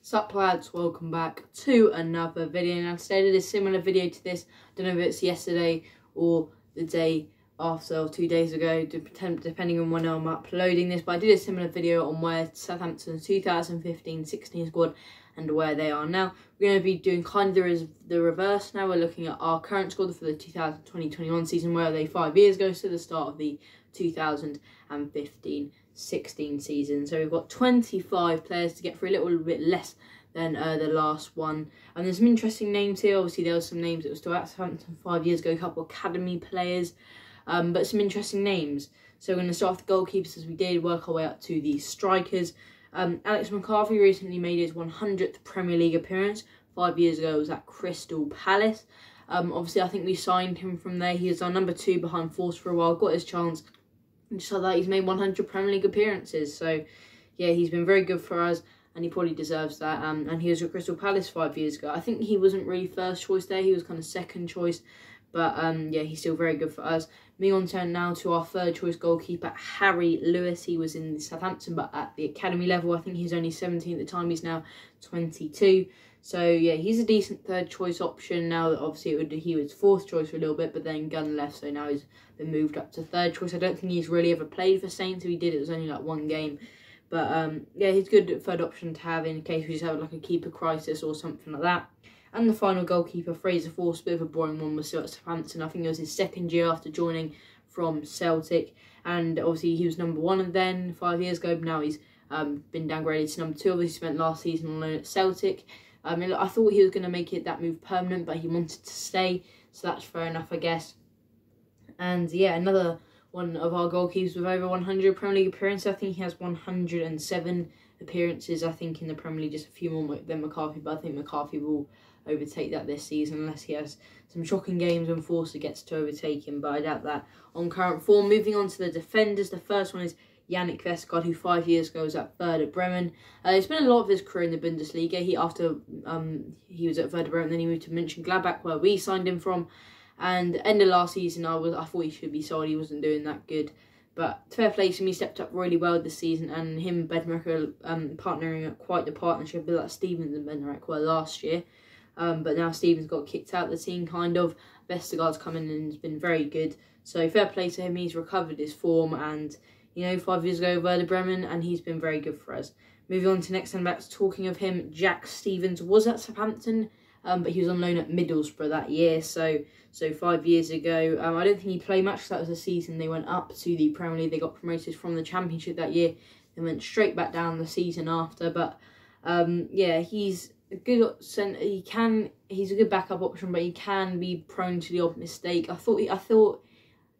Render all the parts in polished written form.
Sup lads, welcome back to another video. Now today I did a similar video to this. I don't know if it's yesterday or the day after or 2 days ago, depending on when I'm uploading this, but I did a similar video on where Southampton's 2015-16 squad and where they are now. We're going to be doing kind of the reverse now. We're looking at our current squad for the 2020-21 season, where are they 5 years ago, so the start of the 2015-16 season. So we've got 25 players to get through, a little bit less than the last one. And there's some interesting names here. Obviously there were some names that were still at Southampton 5 years ago, a couple of academy players, but some interesting names. So we're going to start off the goalkeepers as we did, work our way up to the strikers. Alex McCarthy recently made his 100th Premier League appearance. 5 years ago it was at Crystal Palace. Obviously I think we signed him from there. He was our number 2 behind Force for a while, got his chance. And just like that, he's made 100 Premier League appearances. So yeah, he's been very good for us, and he probably deserves that. And he was at Crystal Palace 5 years ago. I think he wasn't really first choice there. He was kind of second choice. But yeah, he's still very good for us. Moving on to now to our third choice goalkeeper, Harry Lewis. He was in Southampton, but at the academy level. I think he was only 17 at the time. He's now 22. So yeah, he's a decent third choice option now that obviously he was fourth choice for a little bit, but then Gunn left, so now he's been moved up to third choice. I don't think he's really ever played for Saints. If he did, it was only like one game. But yeah, he's a good third option to have in case we just have like a keeper crisis or something like that. And the final goalkeeper, Fraser Force, bit of a boring one, was still at Southampton. I think it was his second year after joining from Celtic. And obviously he was number 1 then 5 years ago, but now he's been downgraded to number 2. Obviously spent last season on loan at Celtic. I thought he was going to make that move permanent, but he wanted to stay, so that's fair enough, I guess. And yeah, another one of our goalkeepers with over 100 Premier League appearances. I think he has 107 appearances, I think, in the Premier League, just a few more than McCarthy, but I think McCarthy will overtake that this season unless he has some shocking games and Forster gets to overtake him, but I doubt that on current form. Moving on to the defenders, the first one is Yannick Vestergaard, who 5 years ago was at Werder Bremen. He spent a lot of his career in the Bundesliga. After he was at Werder Bremen, then he moved to Mönchengladbach, where we signed him from. And end of last season, I thought he should be sold. He wasn't doing that good, but fair play to him. He stepped up really well this season, and him and Bednarek are partnering at quite the partnership, a bit like Stevens and Bednarek were last year. But now Stevens got kicked out of the team, kind of. Vestergaard's come in and has been very good. So fair play to him. He's recovered his form, and you know, 5 years ago, Werder Bremen, and he's been very good for us. Moving on to next centre-backs, talking of him, Jack Stevens was at Southampton, but he was on loan at Middlesbrough that year, so 5 years ago. I don't think he played much, because that was the season they went up to the Premier League. They got promoted from the Championship that year, and went straight back down the season after, but yeah, he's a good centre. He's a good backup option, but he can be prone to the odd mistake. I thought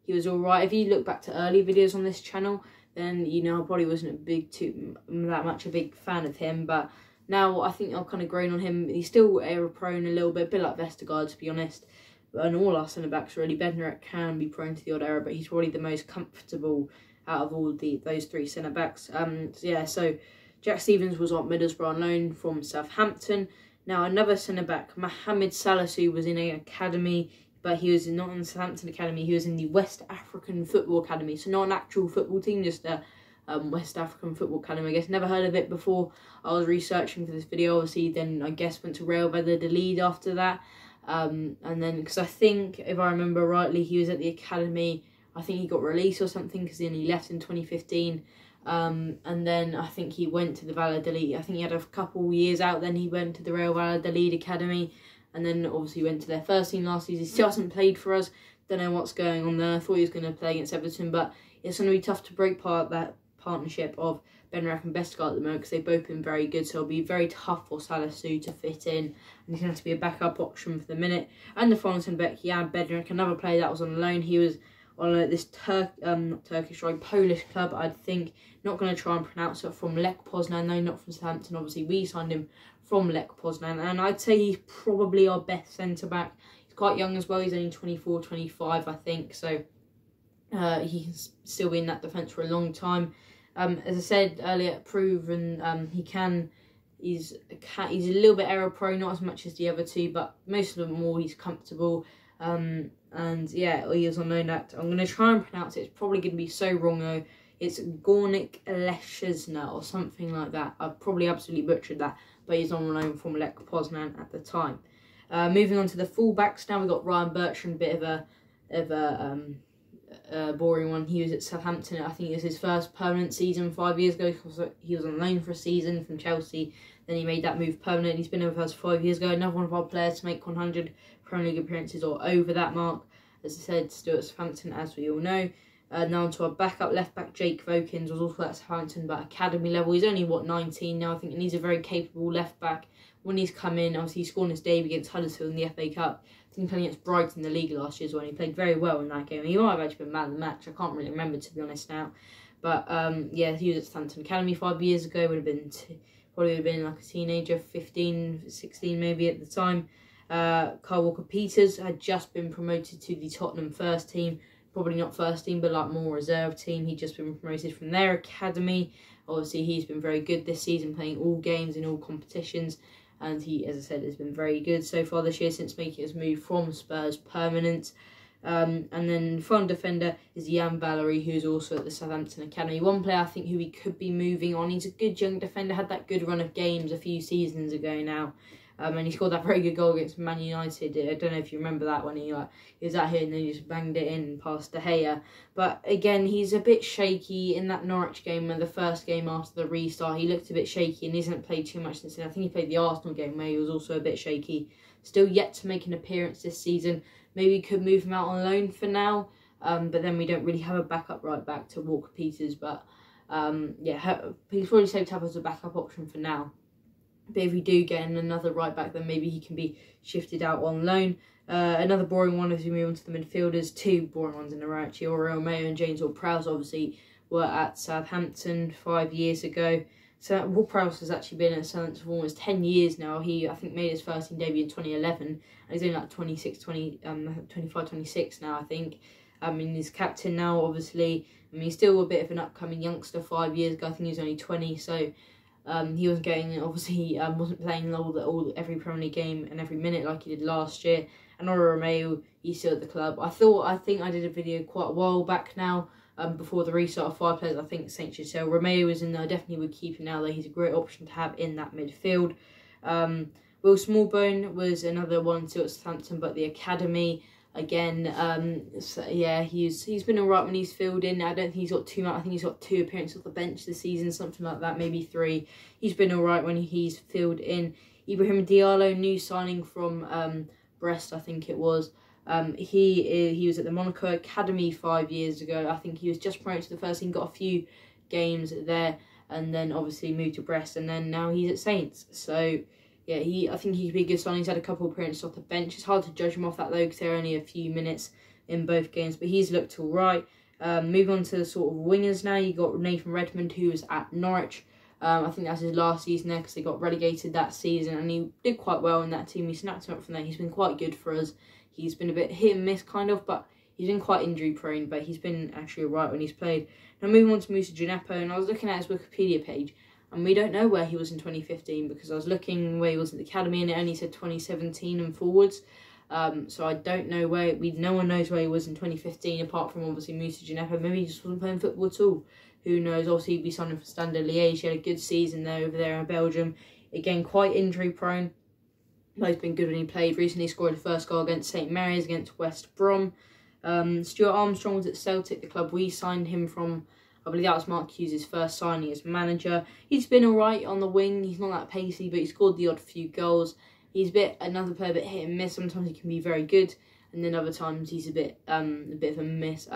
he was alright. If you look back to early videos on this channel, then you know I probably wasn't that much a big fan of him. But now I think I've kind of grown on him. He's still error prone a little bit like Vestergaard, to be honest. And all our centre backs really. Bednarek can be prone to the odd error, but he's probably the most comfortable out of all those 3 centre backs. So yeah, so Jack Stevens was on Middlesbrough on loan from Southampton. Now another centre back, Mohamed Salisu, was in an academy, but he was not in the Southampton Academy. He was in the West African Football Academy. So not an actual football team, just a West African Football Academy. I guess never heard of it before. I was researching for this video, obviously. Then I guess went to Real Valladolid after that. And then, because I think, if I remember rightly, he was at the academy. I think he got released or something, because then he left in 2015. And then I think he went to the Valladolid. I think he had a couple years out. Then he went to the Real Valladolid Academy. And then obviously went to their first team last season. He still hasn't played for us. Don't know what's going on there. I thought he was going to play against Everton, but it's going to be tough to break that partnership of Bednarek and Vestergaard at the moment, because they've both been very good. So it'll be very tough for Salisu to fit in, and he's going to have to be a backup option for the minute. And the final centre-back, Jan Bednarek, another player that was on loan. He was on this Polish club, I think. Not going to try and pronounce it, from Lech Poznan. No, not from Southampton. Obviously, we signed him from Lech Poznan, and I'd say he's probably our best centre-back. He's quite young as well. He's only 24, 25, I think. So he can still be in that defence for a long time. As I said earlier, proven he's a little bit error prone, not as much as the other 2, but most of them all he's comfortable. And yeah, he is on loan at, I'm going to try and pronounce it. It's probably going to be so wrong though. It's Gornik Leshesna or something like that. I've probably absolutely butchered that, but he's on loan from Lech Poznan at the time. Moving on to the fullbacks now, we've got Ryan Bertrand, bit of a boring one. He was at Southampton. I think it was his first permanent season 5 years ago. He was on loan for a season from Chelsea. Then he made that move permanent. He's been over us 5 years ago. Another one of our players to make 100 Premier League appearances or over that mark. As I said, still at Southampton, as we all know. Now onto our backup left back, Jake Vokins, was also at Southampton, but academy level. He's only, 19 now, I think, and he's a very capable left back. When he's come in, obviously he scored his debut against Huddersfield in the FA Cup. I think he played against Brighton in the league last year as well, and he played very well in that game. He might have actually been man of the match. I can't really remember, to be honest, now. But yeah, he was at Southampton Academy 5 years ago. Probably would have been like a teenager, 15, 16 maybe at the time. Kyle Walker-Peters had just been promoted to the Tottenham first team. Probably not first team, but like more reserve team. He'd just been promoted from their academy. Obviously, he's been very good this season, playing all games in all competitions. And he, as I said, has been very good so far this year since making his move from Spurs permanent. And then final defender is Jan Valery, who's also at the Southampton Academy. One player I think who he could be moving on. He's a good young defender, had that good run of games a few seasons ago now. And he scored that very good goal against Man United. I don't know if you remember that when he was out here and then he just banged it in past De Gea. But again, he's a bit shaky in that Norwich game, and the first game after the restart. He looked a bit shaky and hasn't played too much since then. I think he played the Arsenal game where he was also a bit shaky. Still yet to make an appearance this season. Maybe we could move him out on loan for now. But then we don't really have a backup right back to Walker-Peters. But yeah, he's probably safe to have as a backup option for now. But if we do get in another right back, then maybe he can be shifted out on loan. Another boring one as we move on to the midfielders. Two boring ones in a row actually. Romeo and James Ward-Prowse obviously were at Southampton 5 years ago. So Ward-Prowse has actually been at Southampton for almost 10 years now. He, I think, made his first team debut in 2011. And he's only like 25, 26 now, I think. He's captain now, obviously. He's still a bit of an upcoming youngster. 5 years ago, I think he was only 20, so... he wasn't getting, obviously, wasn't playing every Premier League game and every minute like he did last year. And Romeo, he's still at the club. I think I did a video quite a while back now, before the restart of 5 players. I think Saint Giselle Romeo is in there. I definitely would keep him now, though. He's a great option to have in that midfield. Will Smallbone was another one still at Southampton, but the academy. Again, so yeah, he's been alright when he's filled in. I don't think he's got too much. I think he's got 2 appearances off the bench this season, something like that, maybe 3. He's been alright when he's filled in. Ibrahim Diallo, new signing from Brest, I think it was. He was at the Monaco Academy 5 years ago. I think he was just promoted to the first team, got a few games there, and then obviously moved to Brest, and then now he's at Saints. So yeah, I think he could be a good signing. He's had a couple of appearances off the bench. It's hard to judge him off that though, because they're only a few minutes in both games, but he's looked all right. Move on to the sort of wingers now. You got Nathan Redmond, who was at Norwich. I think that's his last season there because they got relegated that season, and he did quite well in that team. He snapped him up from there. He's been quite good for us. He's been a bit hit and miss kind of, but he's been quite injury prone, but he's been actually all right when he's played. Now moving on to Moussa Djenepo, and I was looking at his Wikipedia page, and we don't know where he was in 2015 because I was looking where he was in the academy and it only said 2017 and forwards. So I don't know where, no one knows where he was in 2015 apart from obviously Moussa Djenepo. Maybe he just wasn't playing football at all. Who knows? Obviously he'd be signing for Standard Liège. He had a good season there over there in Belgium. Again, quite injury prone. But he's been good when he played. Recently scored the first goal against St Mary's against West Brom. Stuart Armstrong was at Celtic, the club we signed him from. I believe that was Mark Hughes' first signing as manager. He's been alright on the wing. He's not that pacey, but he scored the odd few goals. He's another player, a bit hit and miss. Sometimes he can be very good, and then other times he's a bit of a miss.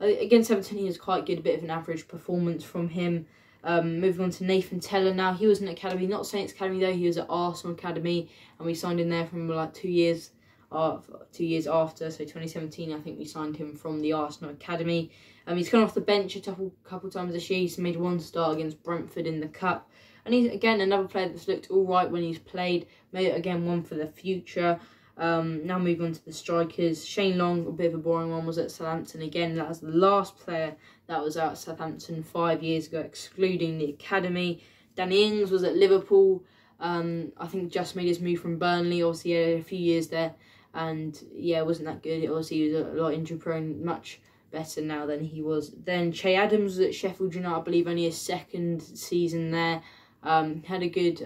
Against Everton, he was quite good, a bit of an average performance from him. Moving on to Nathan Teller now. He was in Academy, not Saints Academy though. He was at Arsenal Academy, and we signed him there from like 2 years after, so 2017. I think we signed him from the Arsenal Academy. He's come off the bench a couple times this year. He's made 1 start against Brentford in the Cup. And he's, again, another player that's looked all right when he's played. Maybe, again, one for the future. Now moving on to the strikers. Shane Long, a bit of a boring one, was at Southampton. Again, that was the last player that was out at Southampton 5 years ago, excluding the academy. Danny Ings was at Liverpool. I think just made his move from Burnley. Obviously, he had a few years there. And, yeah, it wasn't that good. Obviously, he was a lot injury prone, much better now than he was then. Che Adams was at Sheffield United, I believe, only his second season there. Had a good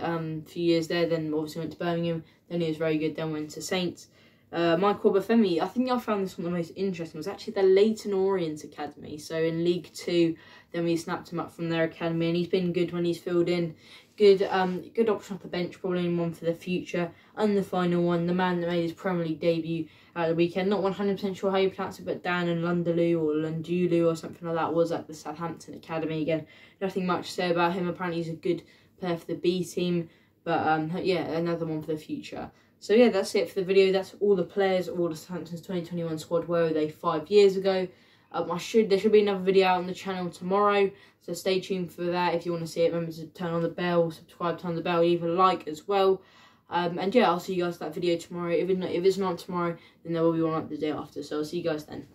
few years there, then obviously went to Birmingham, then he was very good, then went to Saints. Michael Obafemi, I think I found this one the most interesting, was actually the Leyton Orient Academy. So in League 2, then we snapped him up from their academy, and he's been good when he's filled in. Good option off the bench, probably one for the future. And the final one, the man that made his Premier League debut at the weekend, not 100% sure how you pronounce it, but Dan and Lundulu or Lundulu or something like that, was at the Southampton academy. Again, nothing much to say about him. Apparently he's a good player for the B team, but yeah, another one for the future. So yeah, that's it for the video. That's all the players, all the Southampton's 2021 squad. Where were they 5 years ago? There should be another video out on the channel tomorrow, so stay tuned for that. If you want to see it, remember to turn on the bell, subscribe, turn on the bell, leave a like as well. And yeah, I'll see you guys for that video tomorrow. If it's not tomorrow, then there will be one up the day after. So I'll see you guys then.